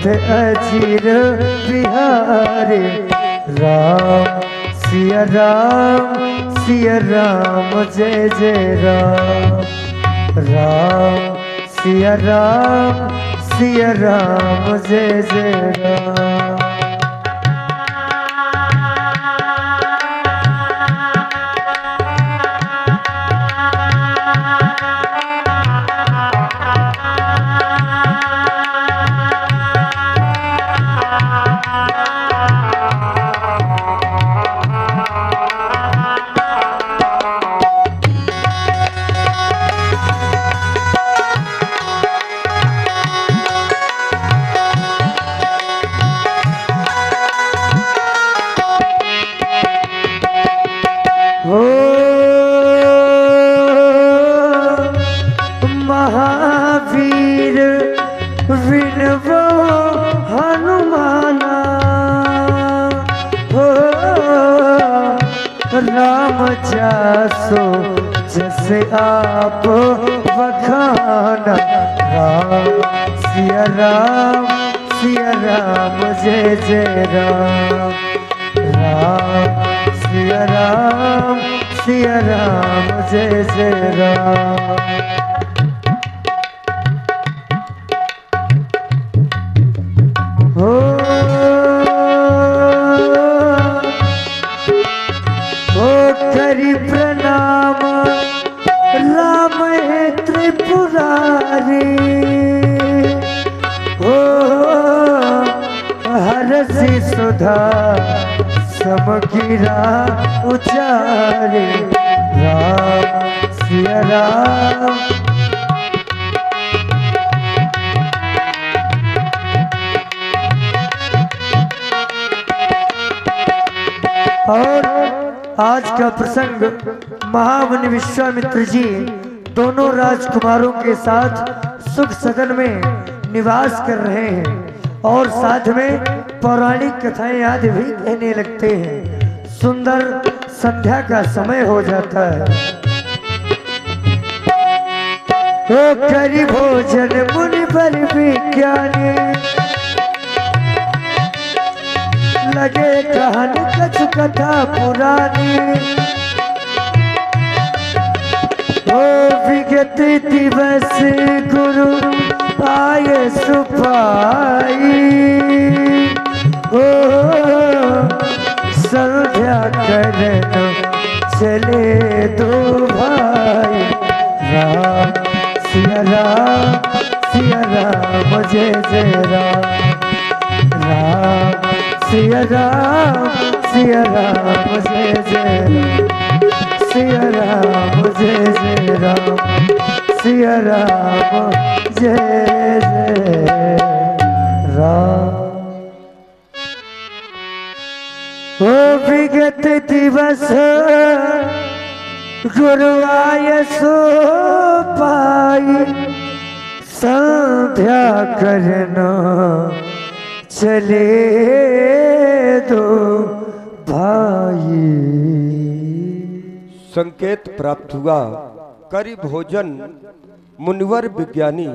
पथ अजीर बिहारी। राम सिया राम जय जय राम। राम सिया राम जय जय राम। महावीर विनवो हनुमाना हो। राम जासो जैसे आप बखाना। राम सिया राम जय जय राम। राम सिया राम जय जय राम। करी प्रणाम राम है त्रिपुरारी। हो हरसी सुधा समगिरा उचारे। राम सिया राम और आज का प्रसंग महामुनि विश्वामित्र जी दोनों राजकुमारों के साथ सुख सदन में निवास कर रहे हैं और साथ में पौराणिक कथाएं आदि भी कहने लगते हैं। सुंदर संध्या का समय हो जाता है। ओ करी भोजन मुनि बर विज्ञानी। लगे कहन कछु कथा पुरानी। ओ विगत दिवस गुरु आए सुपाई। ओ संध्या करन चले दो भाई। राम सिया राम जय जय राम। राम सिया राम जय जय राम। सिया राम जय जय राम। सिया राम जय जय राम। ओ विगत दिवस गुरुआय सो पाई। संध्या करना चले दो भाई। संकेत प्राप्त हुआ करी भोजन मुनिवर विज्ञानी।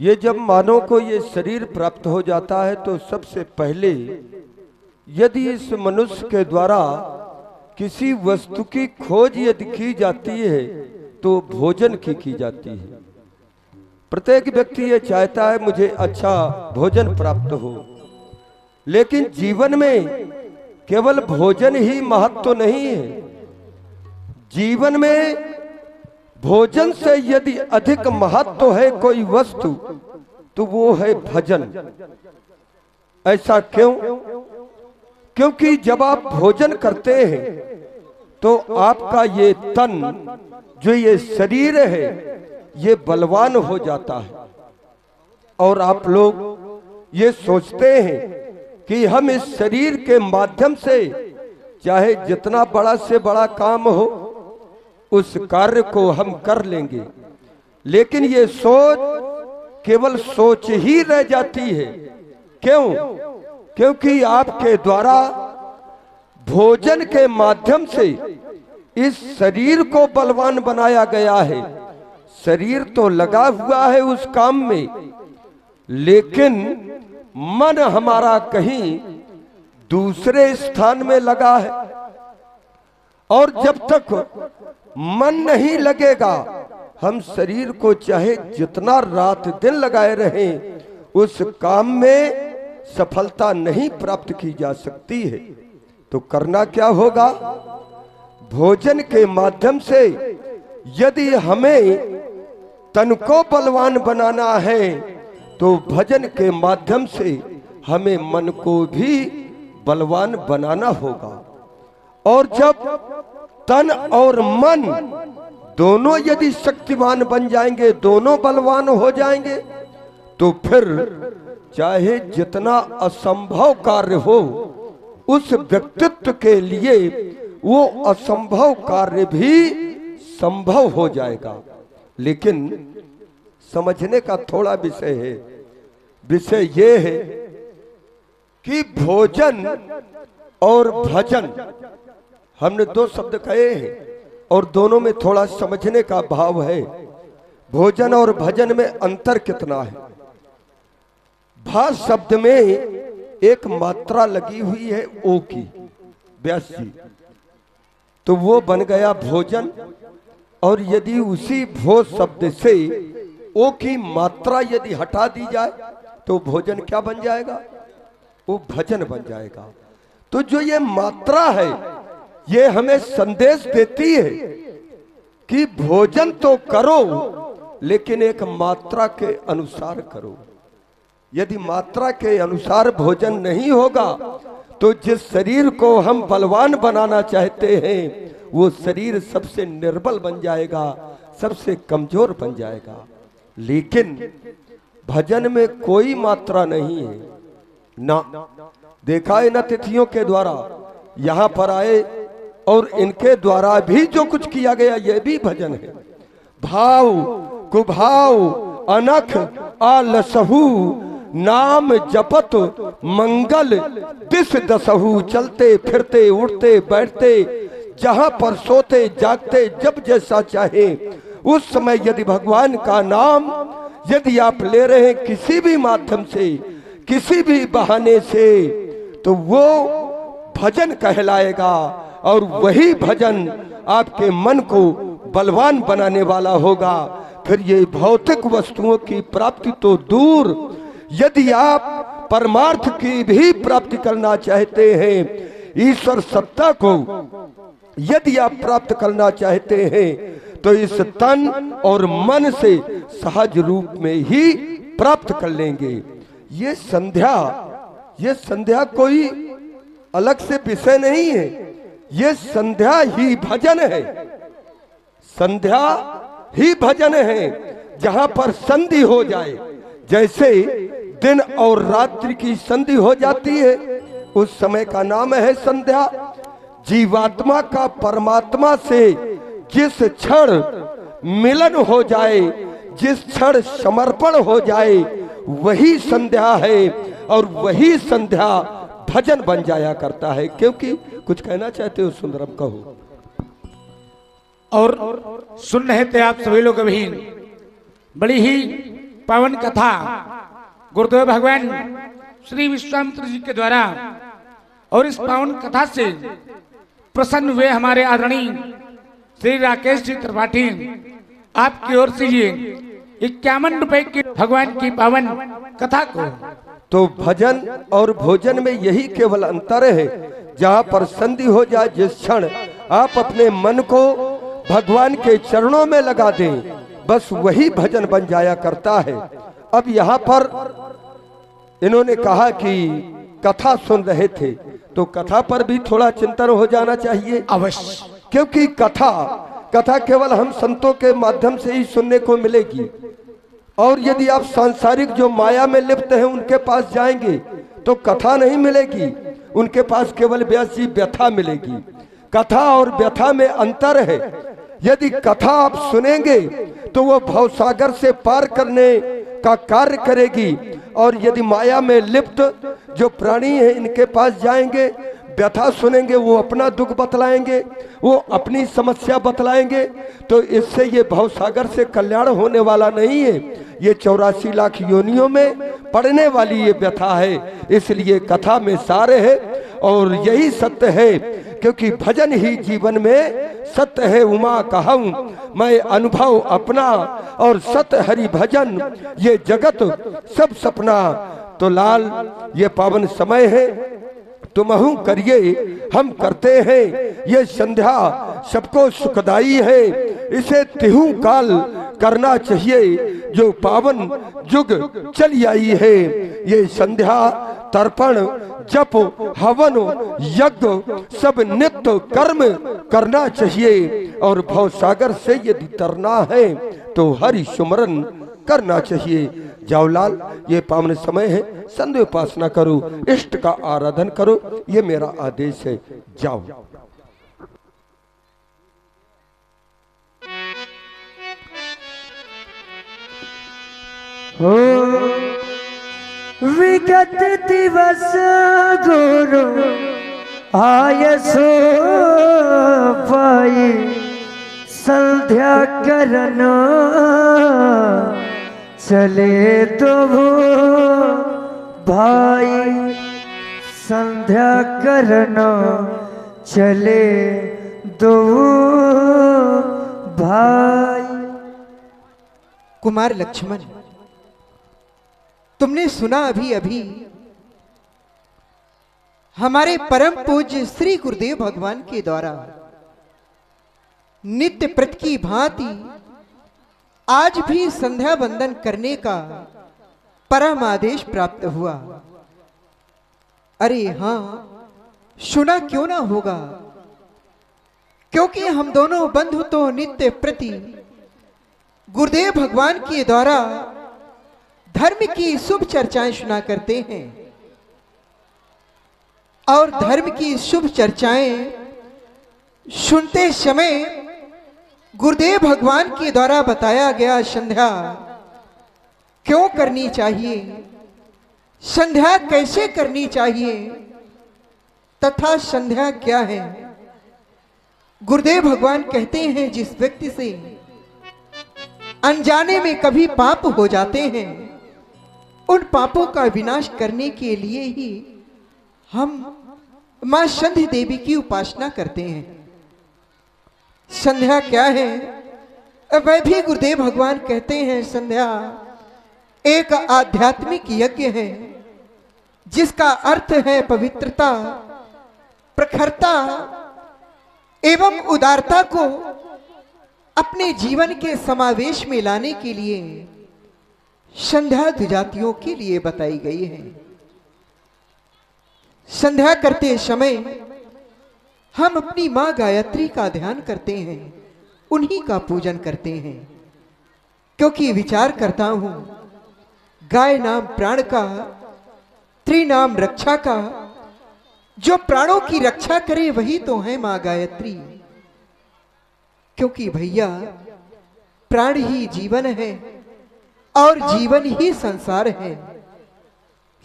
ये जब मानव को ये शरीर प्राप्त हो जाता है तो सबसे पहले यदि इस मनुष्य के द्वारा किसी वस्तु की खोज यदि की जाती है तो भोजन की जाती है। प्रत्येक व्यक्ति ये चाहता है मुझे अच्छा भोजन प्राप्त हो, लेकिन जीवन में केवल भोजन ही महत्व नहीं है। जीवन में भोजन से यदि अधिक महत्व है कोई वस्तु तो वो है भजन। ऐसा क्यों? क्योंकि जब आप भोजन करते हैं तो आपका ये तन जो ये शरीर है ये बलवान हो जाता है। और आप लोग ये सोचते हैं कि हम इस शरीर के माध्यम से चाहे जितना बड़ा से बड़ा काम हो उस कार्य को हम कर लेंगे, लेकिन ये सोच केवल सोच ही रह जाती है। क्यों? क्योंकि आपके द्वारा भोजन के माध्यम से इस शरीर को बलवान बनाया गया है। शरीर तो लगा हुआ है उस काम में, लेकिन मन हमारा कहीं दूसरे स्थान में लगा है। और जब तक मन नहीं लगेगा, हम शरीर को चाहे जितना रात दिन लगाए रहें, उस काम में सफलता नहीं प्राप्त की जा सकती है। तो करना क्या होगा? भोजन के माध्यम से यदि हमें तन को बलवान बनाना है, तो भजन के माध्यम से हमें मन को भी बलवान बनाना होगा। और जब तन और मन दोनों यदि शक्तिमान बन जाएंगे, दोनों बलवान हो जाएंगे, तो फिर चाहे जितना असंभव कार्य हो, उस व्यक्तित्व के लिए वो असंभव कार्य भी संभव हो जाएगा। लेकिन समझने का थोड़ा विषय है। विषय ये है कि भोजन और भजन, हमने दो शब्द कहे हैं और दोनों में थोड़ा समझने का भाव है। भोजन और भजन में अंतर कितना है? भा शब्द में एक मात्रा लगी हुई है ओ की, व्यास जी, तो वो बन गया भोजन। और यदि उसी भो शब्द से ओ की मात्रा यदि हटा दी जाए तो भोजन क्या बन जाएगा? वो भजन बन जाएगा। तो जो ये मात्रा है, ये हमें संदेश देती है कि भोजन तो करो, लेकिन एक मात्रा के अनुसार करो। यदि मात्रा के अनुसार भोजन नहीं होगा, तो जिस शरीर को हम बलवान बनाना चाहते हैं, वो शरीर सबसे निर्बल बन जाएगा, सबसे कमजोर बन जाएगा। लेकिन भजन में कोई मात्रा नहीं है ना। देखा है ना, तिथियों के द्वारा यहाँ पर आए और इनके द्वारा भी जो कुछ किया गया, यह भी भजन है। भाव कुभाव अनख आलसहु, नाम जपत मंगल दिस दसहु। चलते फिरते उठते बैठते, जहां पर सोते जागते, जब जैसा चाहे उस समय यदि भगवान का नाम यदि आप ले रहे हैं किसी भी माध्यम से, किसी भी बहाने से, तो वो भजन कहलाएगा। और वही भजन आपके मन को बलवान बनाने वाला होगा। फिर ये भौतिक वस्तुओं की प्राप्ति तो दूर, यदि आप परमार्थ की भी प्राप्ति करना चाहते हैं, ईश्वर सत्ता को यदि आप प्राप्त करना चाहते हैं, तो इस तन और मन से सहज रूप में ही प्राप्त कर लेंगे। ये संध्या कोई अलग से विषय नहीं है, ये संध्या ही भजन है। संध्या ही भजन है, जहां पर संधि हो जाए, जैसे दिन और रात्रि की संधि हो जाती है, उस समय का नाम है संध्या। जीवात्मा का परमात्मा से जिस क्षण मिलन हो जाए, जिस क्षण समर्पण हो जाए, वही संध्या है। और वही संध्या भजन बन जाया करता है। क्योंकि कुछ कहना चाहते हो सुंदरम, कहो। और सुन रहे थे आप सभी लोग अभी बड़ी ही पावन कथा गुरुदेव भगवान श्री विश्वामित्र जी के द्वारा, और इस पावन कथा से प्रसन्न हुए हमारे आदरणीय श्री राकेश जी त्रिपाठी, आपकी ओर से ये 51 रुपए की भगवान की पावन कथा को। तो भजन और भोजन में यही केवल अंतर है। जहाँ पर संधि हो जाए, जिस क्षण आप अपने मन को भगवान के चरणों में लगा दें, बस वही भजन बन जाया करता है। अब यहाँ पर इन्होंने कहा कि कथा सुन रहे थे, तो कथा पर भी थोड़ा चिंतन हो जाना चाहिए अवश्य, क्योंकि कथा केवल हम संतों के माध्यम से ही सुनने को मिलेगी। और यदि आप सांसारिक जो माया में लिप्त हैं उनके पास जाएंगे तो कथा नहीं मिलेगी, उनके पास केवल व्यास जी व्यथा मिलेगी। कथा और व्यथा में अंतर है। यदि कथा आप सुनेंगे तो वो भवसागर से पार करने का कार्य करेगी, और यदि माया में लिप्त जो प्राणी है इनके पास जाएंगे, व्यथा सुनेंगे, वो अपना दुख बतलाएंगे, वो अपनी समस्या बतलाएंगे, तो इससे ये भवसागर से कल्याण होने वाला नहीं है। ये 84 लाख योनियों में पढ़ने वाली ये व्यथा है, इसलिए कथा में सार है और यही सत्य है, क्योंकि भजन ही जीवन में सत्य है। उमा कहूँ मैं अनुभव अपना और सत्य हरि भजन, ये जगत सब सपना। तो लाल ये पावन समय है, तुमहु करिए हम करते हैं, ये संध्या सबको सुखदाई है, इसे तिहु काल करना चाहिए, जो पावन जुग चली आई है। ये संध्या तर्पण जप हवन यज्ञ सब नित्य कर्म करना चाहिए, और भव सागर से यदि तरना है तो हरि सुमरन करना चाहिए। जाओ लाल, ये पावन समय है, संध्या उपासना करो, इष्ट का आराधन करो, ये मेरा आदेश है। जाओ। हो विगत दिवस गुरु आय सो पाई, संध्या करना चले तो वो भाई, संध्या करना चले दो भाई। कुमार लक्ष्मण, तुमने सुना अभी अभी हमारे परम पूज्य श्री गुरुदेव भगवान के द्वारा नित्य प्रत की भांति आज भी संध्या वंदन करने का परम आदेश प्राप्त हुआ। अरे हां, सुना क्यों ना होगा, क्योंकि हम दोनों बंधु तो नित्य प्रति गुरुदेव भगवान के द्वारा धर्म की शुभ चर्चाएं सुना करते हैं, और धर्म की शुभ चर्चाएं सुनते समय गुरुदेव भगवान के द्वारा बताया गया संध्या क्यों करनी चाहिए, संध्या कैसे करनी चाहिए, तथा संध्या क्या है। गुरुदेव भगवान कहते हैं, जिस व्यक्ति से अनजाने में कभी पाप हो जाते हैं, उन पापों का विनाश करने के लिए ही हम मां संध्या देवी की उपासना करते हैं। संध्या क्या है, वह भी गुरुदेव भगवान कहते हैं, संध्या एक आध्यात्मिक यज्ञ है, जिसका अर्थ है पवित्रता, प्रखरता एवं उदारता को अपने जीवन के समावेश में लाने के लिए संध्या द्विजातियों के लिए बताई गई है। संध्या करते समय हम अपनी मां गायत्री का ध्यान करते हैं, उन्हीं का पूजन करते हैं, क्योंकि विचार करता हूं गाय नाम प्राण का, त्रिनाम रक्षा का, जो प्राणों की रक्षा करे वही तो है मां गायत्री। क्योंकि भैया प्राण ही जीवन है और जीवन ही संसार है।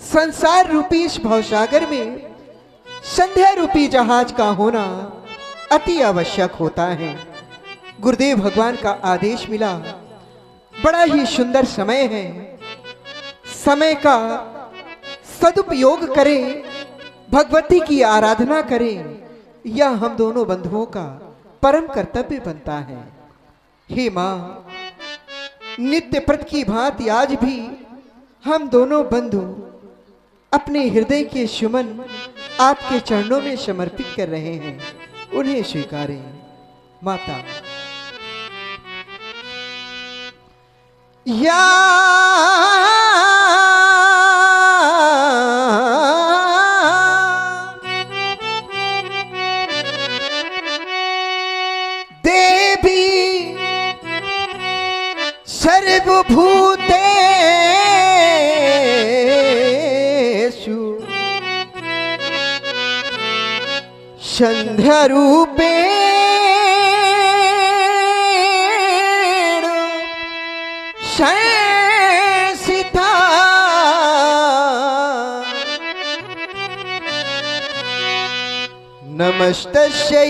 संसार रूपी इस भवसागर में संध्या रूपी जहाज का होना अति आवश्यक होता है। गुरुदेव भगवान का आदेश मिला, बड़ा ही सुंदर समय है, समय का सदुपयोग करें, भगवती की आराधना करें, यह हम दोनों बंधुओं का परम कर्तव्य बनता है। हे मां, नित्य प्रत की भांति आज भी हम दोनों बंधु अपने हृदय के सुमन आपके चरणों में समर्पित कर रहे हैं, उन्हें स्वीकारें। माता या देवी सर्वभूतेषु संध्या रूपेण संस्थिता नमस्तस्यै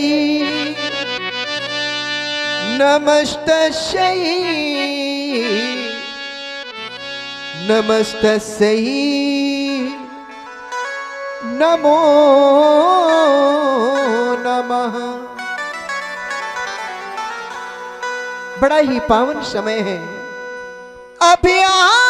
नमस्तस्यै नमस्तस्यै नमो नमः। बड़ा ही पावन समय है। अभियान